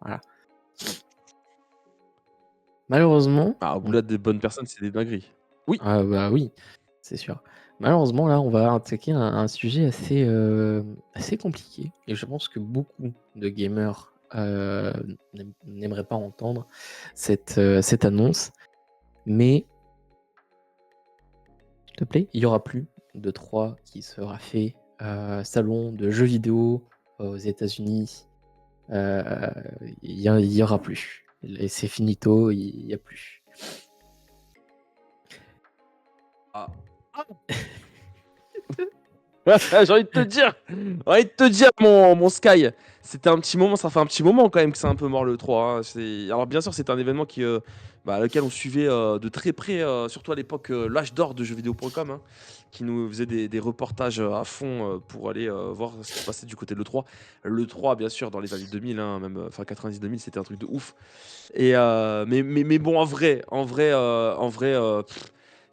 Voilà. Malheureusement, Ah, au on bout-là des bonnes personnes, c'est des dingueries. Oui. ah bah, oui, c'est sûr. Malheureusement, là, on va attaquer un sujet assez, assez compliqué et je pense que beaucoup de gamers, n'aimeraient pas entendre cette annonce. Mais s'il te plaît, il y aura plus de 3 qui sera fait, salon de jeux vidéo aux États-Unis, heu, il y aura plus. Et c'est finito, il y a plus. Ah. J'ai envie de te dire, mon Sky, c'était un petit moment, ça fait un petit moment quand même que c'est un peu mort le 3, hein. Alors bien sûr, c'est un événement lequel on suivait de très près, surtout à l'époque, l'âge d'or de jeuxvideo.com, hein, qui nous faisait des reportages à fond pour aller voir ce qui se passait du côté de l'E3. L'E3, bien sûr, dans les années 2000, hein, même fin 90-2000, c'était un truc de ouf. Mais bon, en vrai,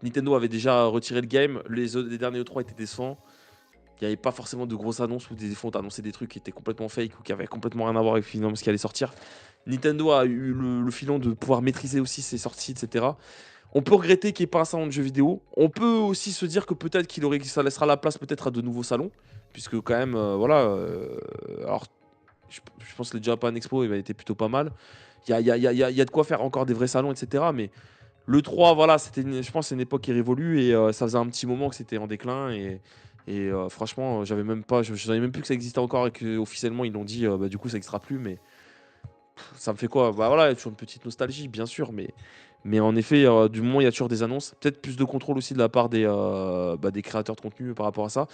Nintendo avait déjà retiré le game. Les derniers E3 étaient décevants. Il n'y avait pas forcément de grosses annonces où des fois on t'a annoncé des trucs qui étaient complètement fake ou qui avaient complètement rien à voir avec finalement ce qui allait sortir. Nintendo a eu le filon de pouvoir maîtriser aussi ses sorties, etc. On peut regretter qu'il n'y ait pas un salon de jeux vidéo. On peut aussi se dire que peut-être ça laissera la place peut-être à de nouveaux salons, puisque quand même, voilà. Alors, je pense que le Japan Expo il a été plutôt pas mal. Il y a de quoi faire encore des vrais salons, etc. Mais le 3, voilà, je pense que c'est une époque qui est révolue et ça faisait un petit moment que c'était en déclin et franchement, j'avais même pas, je savais même plus que ça existait encore et que officiellement ils l'ont dit, bah, du coup ça n'existera plus, mais ça me fait quoi? Bah voilà, il y a toujours une petite nostalgie, bien sûr, mais en effet, du moment où il y a toujours des annonces, peut-être plus de contrôle aussi de la part des créateurs de contenu par rapport à ça.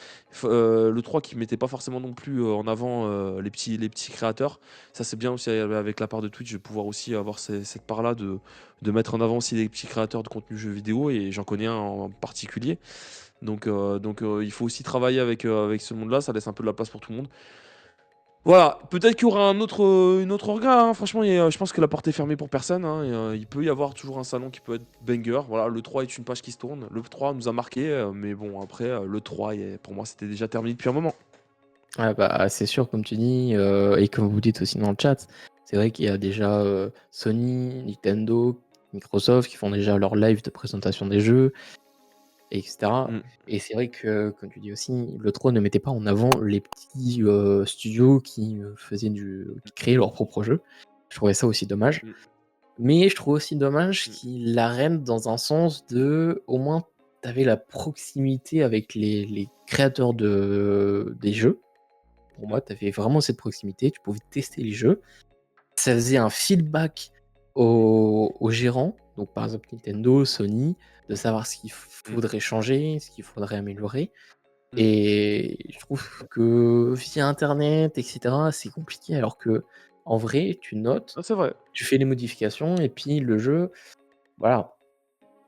Le 3 qui mettait pas forcément non plus en avant les petits créateurs. Ça, c'est bien aussi avec la part de Twitch de pouvoir aussi avoir cette part-là de mettre en avant aussi les petits créateurs de contenu jeux vidéo, et j'en connais un en particulier. Donc, il faut aussi travailler avec ce monde-là, ça laisse un peu de la place pour tout le monde. Voilà, peut-être qu'il y aura une autre orga, hein. Franchement, je pense que la porte est fermée pour personne, hein, et, il peut y avoir toujours un salon qui peut être banger. Voilà, le 3 est une page qui se tourne. Le 3 nous a marqué, mais bon, après, le 3, pour moi, c'était déjà terminé depuis un moment. Ah bah, c'est sûr, comme tu dis, et comme vous dites aussi dans le chat, c'est vrai qu'il y a déjà, Sony, Nintendo, Microsoft qui font déjà leur live de présentation des jeux et cetera. Mm. Et c'est vrai que, comme tu dis aussi, le 3 ne mettait pas en avant les petits, studios qui créaient leurs propres jeux. Je trouvais ça aussi dommage. Mm. Mais je trouve aussi dommage Mm. qu'ils l'arènent dans un sens de, au moins, tu avais la proximité avec les créateurs des jeux. Pour moi, tu avais vraiment cette proximité, tu pouvais tester les jeux. Ça faisait un feedback aux gérants, donc par exemple Nintendo, Sony, de savoir ce qu'il Mm. faudrait changer, ce qu'il faudrait améliorer. Mm. Et je trouve que via internet, et cetera, c'est compliqué alors que en vrai, tu notes, Ah, c'est vrai. tu fais les modifications et puis le jeu, voilà.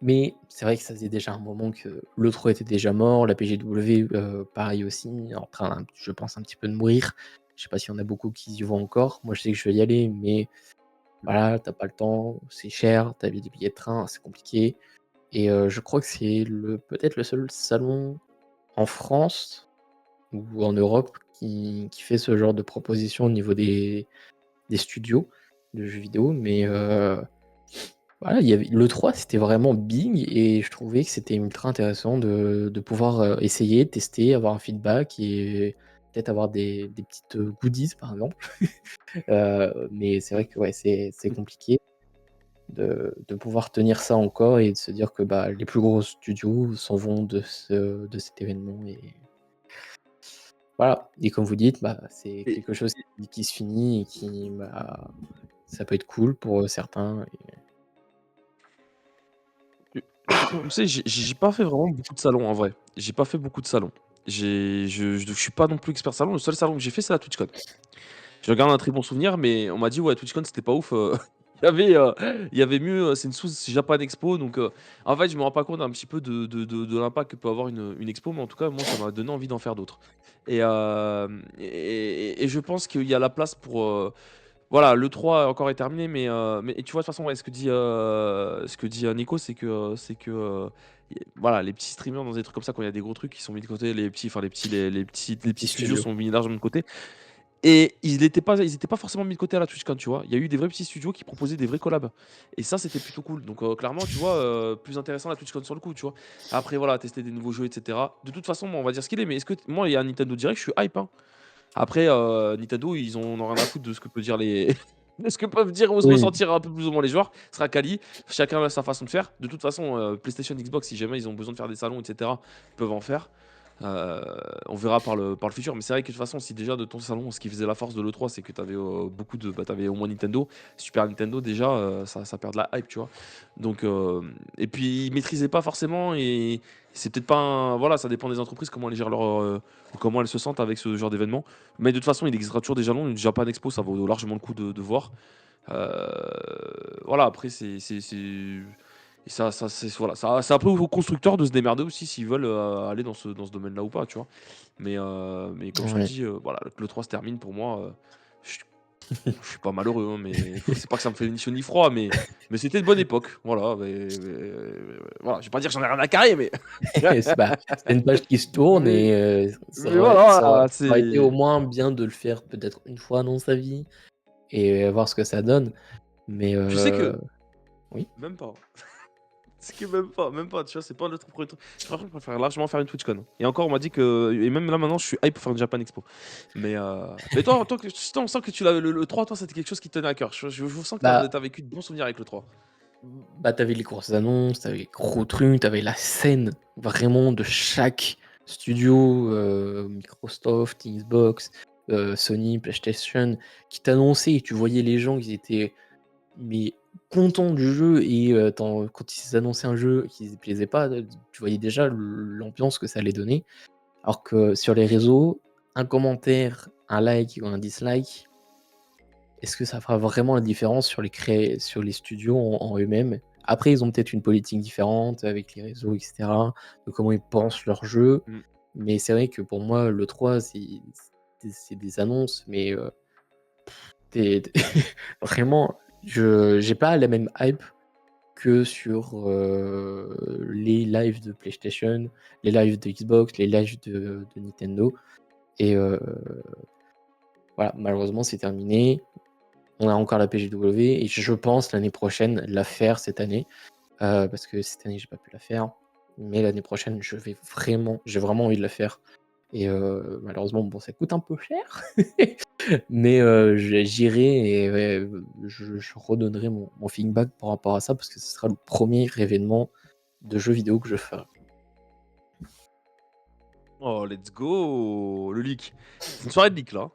Mais c'est vrai que ça faisait déjà un moment que l'E3 était déjà mort, la PGW, pareil aussi, en train, je pense, un petit peu de mourir. Je sais pas s'il y en a beaucoup qui y vont encore. Moi, je sais que je vais y aller, mais voilà, tu pas le temps, c'est cher, tu as des billets de train, c'est compliqué. Et je crois que c'est peut-être le seul salon en France ou en Europe qui fait ce genre de proposition au niveau des studios de jeux vidéo. Mais voilà, il y avait l'E3, c'était vraiment big et je trouvais que c'était ultra intéressant de pouvoir, essayer, tester, avoir un feedback et peut-être avoir des petites, goodies par exemple. Mais c'est vrai que ouais, c'est compliqué de pouvoir tenir ça encore et de se dire que, bah, les plus gros studios s'en vont de cet événement et voilà. Et comme vous dites, bah, c'est Et, quelque chose qui se finit et qui, bah, ça peut être cool pour, certains et tu sais, j'ai pas fait vraiment beaucoup de salons en vrai. J'ai pas fait beaucoup de salons. Je suis pas non plus expert salon. Le seul salon que j'ai fait, c'est la TwitchCon. Je regarde un très bon souvenir, mais on m'a dit, ouais, TwitchCon, c'était pas ouf. Il y avait mieux, c'est une sous Japan Expo. Donc, en fait, je me rends pas compte un petit peu de l'impact que peut avoir une expo, mais en tout cas, moi, ça m'a donné envie d'en faire d'autres. Et je pense qu'il y a la place pour. Voilà, le 3 encore est terminé, mais et tu vois, de toute façon, ouais, ce que dit Nico, c'est que voilà, les petits streamers dans des trucs comme ça, quand il y a des gros trucs qui sont mis de côté, les petits, enfin les petits les petits studios studios. sont mis largement de côté. Et ils étaient pas forcément mis de côté à la TwitchCon, tu vois. Il y a eu des vrais petits studios qui proposaient des vrais collabs. Et ça, c'était plutôt cool. Donc, clairement, tu vois, plus intéressant la TwitchCon sur le coup, tu vois. Après, voilà, tester des nouveaux jeux, etc. De toute façon, moi, on va dire ce qu'il est. Mais est-ce que moi, il y a un Nintendo Direct, je suis hype, hein. Après, Nintendo, ils ont n'ont rien à foutre de ce que peut dire les. De ce que peuvent dire ou se Oui, ressentir un peu plus ou moins les joueurs. Ce sera quali. Chacun a sa façon de faire. De toute façon, PlayStation, Xbox, si jamais ils ont besoin de faire des salons, etc., ils peuvent en faire. Euh, on verra par le futur. Mais c'est vrai que de toute façon, si déjà de ton salon, ce qui faisait la force de l'E3, c'est que tu avais beaucoup de. Bah, tu avais au moins Nintendo, Super Nintendo, déjà, ça perd de la hype, tu vois. Donc, et puis, ils maîtrisaient pas forcément. Et c'est peut-être pas voilà, ça dépend des entreprises, comment elles gèrent comment elles se sentent avec ce genre d'événement. Mais de toute façon, il existera toujours des jalons. Une Japan Expo, ça vaut largement le coup de voir. Euh, voilà, après, et voilà, c'est un peu aux constructeurs de se démerder aussi s'ils veulent aller dans ce domaine-là ou pas, tu vois. Mais comme je te ouais. dis, voilà, que le 3 se termine pour moi. Je, je suis pas malheureux, hein, mais c'est pas que ça me fait ni chaud ni froid, mais c'était une bonne époque. Voilà, voilà, je vais pas dire que j'en ai rien à carrer, mais, Bah, c'est une page qui se tourne mais, et mais voilà, ça aurait été au c'est. moins bien de le faire peut-être une fois dans sa vie et voir ce que ça donne. Mais Tu sais que, oui. même pas. C'est que même pas, tu vois, c'est pas le premier truc. Franchement, je préfère largement faire une TwitchCon. Et encore, on m'a dit que. Et même là, maintenant, je suis hype pour faire une Japan Expo. Mais toi, on sent que le 3, toi, c'était quelque chose qui te tenait à cœur. Je sens que Bah, t'as vécu de bons souvenirs avec le 3. t'avais les grosses annonces, t'avais les gros trucs, t'avais la scène vraiment de chaque studio, Microsoft, Xbox, Sony, PlayStation, qui t'annonçait et tu voyais les gens qui étaient mais contents du jeu et quand ils annonçaient un jeu qui ne plaisait pas, tu voyais déjà l'ambiance que ça allait donner. Alors que sur les réseaux, un commentaire, un like ou un dislike, est-ce que ça fera vraiment la différence sur les studios en eux-mêmes? Après, ils ont peut-être une politique différente avec les réseaux, etc., de comment ils pensent leur jeu. Mm. Mais c'est vrai que pour moi, le 3, c'est des annonces, mais vraiment, je j'ai pas la même hype que sur les lives de PlayStation, les lives de Xbox, les lives de Nintendo. Et voilà, malheureusement, c'est terminé. On a encore la PGW et je pense l'année prochaine la faire cette année parce que cette année, j'ai pas pu la faire. Mais l'année prochaine, j'ai vraiment envie de la faire. Et malheureusement, bon, ça coûte un peu cher. Mais j'irai et ouais, je redonnerai mon feedback par rapport à ça parce que ce sera le premier événement de jeux vidéo que je ferai. Oh, let's go! Le leak. C'est une soirée de leak, là.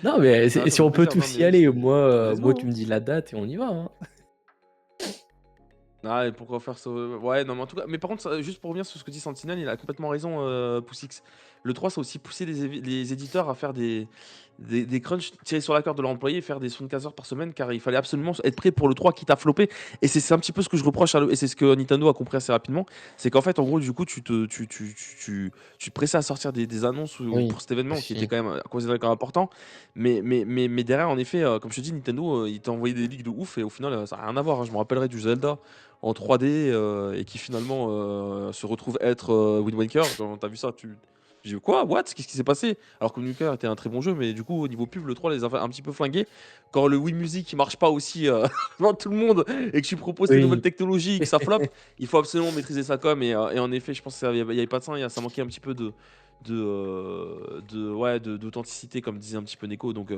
Non, mais Ah, ça si fait on peut plaisir. Non, tous y mais aller, moi, let's moi, go, tu hein. me dis la date et on y va, hein. Ah, et pourquoi faire ça? Ouais, non, mais en tout cas, mais par contre, juste pour revenir sur ce que dit Sentinelle, il a complètement raison, Poussix. Le 3, ça a aussi poussé les éditeurs à faire des crunchs tirés sur la corde de leur employé et faire des 75 heures par semaine, car il fallait absolument être prêt pour le 3 quitte à flopper. Et c'est un petit peu ce que je reproche et c'est ce que Nintendo a compris assez rapidement. C'est qu'en fait, en gros, du coup, tu te pressais à sortir des annonces Oui, pour cet événement qui était aussi. quand même considéré comme important. Mais derrière, en effet, comme je te dis, Nintendo, il t'a envoyé des leaks de ouf et au final, ça n'a rien à voir, hein. Je me rappellerai du Zelda en 3D et qui finalement se retrouve être Wind Waker. Quand t'as vu ça, tu dis quoi? What? Qu'est-ce qui s'est passé? Alors que Wind Waker était un très bon jeu, mais du coup, au niveau pub, le 3 les a un petit peu flingués. Quand le Wii Music qui marche pas aussi devant tout le monde et que tu proposes des nouvelles Oui. technologies et que ça floppe, il faut absolument maîtriser sa com. Et en effet, je pense qu'il n'y avait pas de ça, ça manquait un petit peu ouais, d'authenticité, comme disait un petit peu Neko. Donc,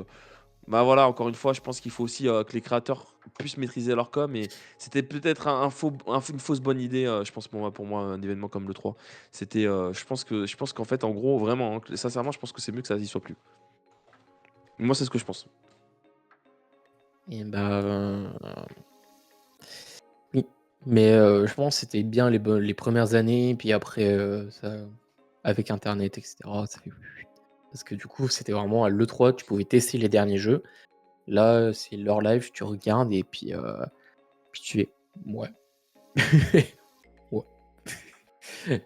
bah voilà, encore une fois, je pense qu'il faut aussi que les créateurs puissent maîtriser leur com. Et c'était peut-être une fausse bonne idée, je pense, pour moi, un événement comme le 3. Je pense qu'en fait, en gros, vraiment, hein, sincèrement, je pense que c'est mieux que ça y soit plus. Moi, c'est ce que je pense. Et bah, oui. Mais je pense que c'était bien les premières années, puis après, avec internet et cetera, ça fait parce que du coup, c'était vraiment à l'E3, tu pouvais tester les derniers jeux. Là, c'est leur live, tu regardes et puis tu es «Ouais». Ouais.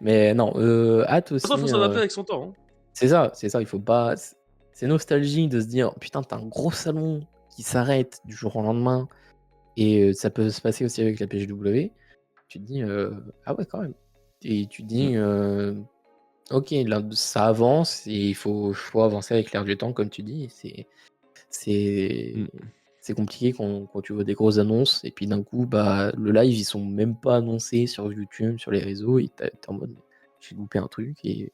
Mais non, hâte De toute façon, il faut aussi, s'adapter avec son temps, hein. c'est ça, il faut pas c'est nostalgique de se dire: «Putain, tu un gros salon qui s'arrête du jour au lendemain» et ça peut se passer aussi avec la PGW. Tu te dis: «Ah ouais, quand même» et tu te Mm. dis, OK, là, ça avance et il faut avancer avec l'air du temps comme tu dis. C'est Mmh. c'est compliqué quand tu vois des grosses annonces et puis d'un coup, bah, le live, ils sont même pas annoncés sur YouTube, sur les réseaux et tu es en mode: «J'ai loupé un truc» et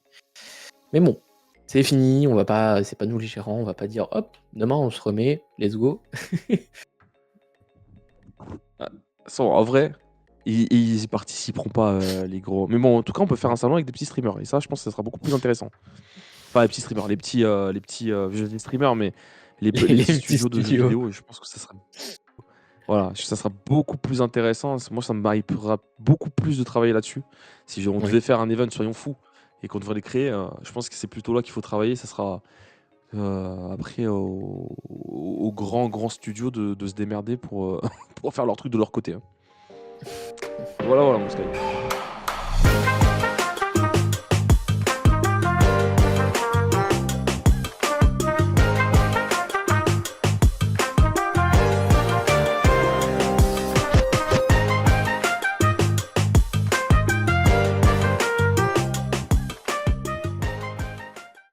mais bon, c'est fini, on va pas c'est pas nous les gérants, on va pas dire: «Hop, demain on se remet, let's go». Ah, de toute façon, en vrai, ils y participeront pas, les gros. Mais bon, en tout cas, on peut faire un salon avec des petits streamers et ça, je pense que ça sera beaucoup plus intéressant. Enfin, les petits streamers, je dis streamers, mais les Les petits petits studios de jeux studios. vidéo, je pense que ça sera voilà, ça sera beaucoup plus intéressant. Moi, ça me m'arrivera beaucoup plus de travailler là-dessus. Si on Oui. devait faire un event, soyons fous, et qu'on devrait le créer, je pense que c'est plutôt là qu'il faut travailler. Ça sera, après aux grands studios de se démerder pour, pour faire leur truc de leur côté, hein. Voilà, voilà mon Sky.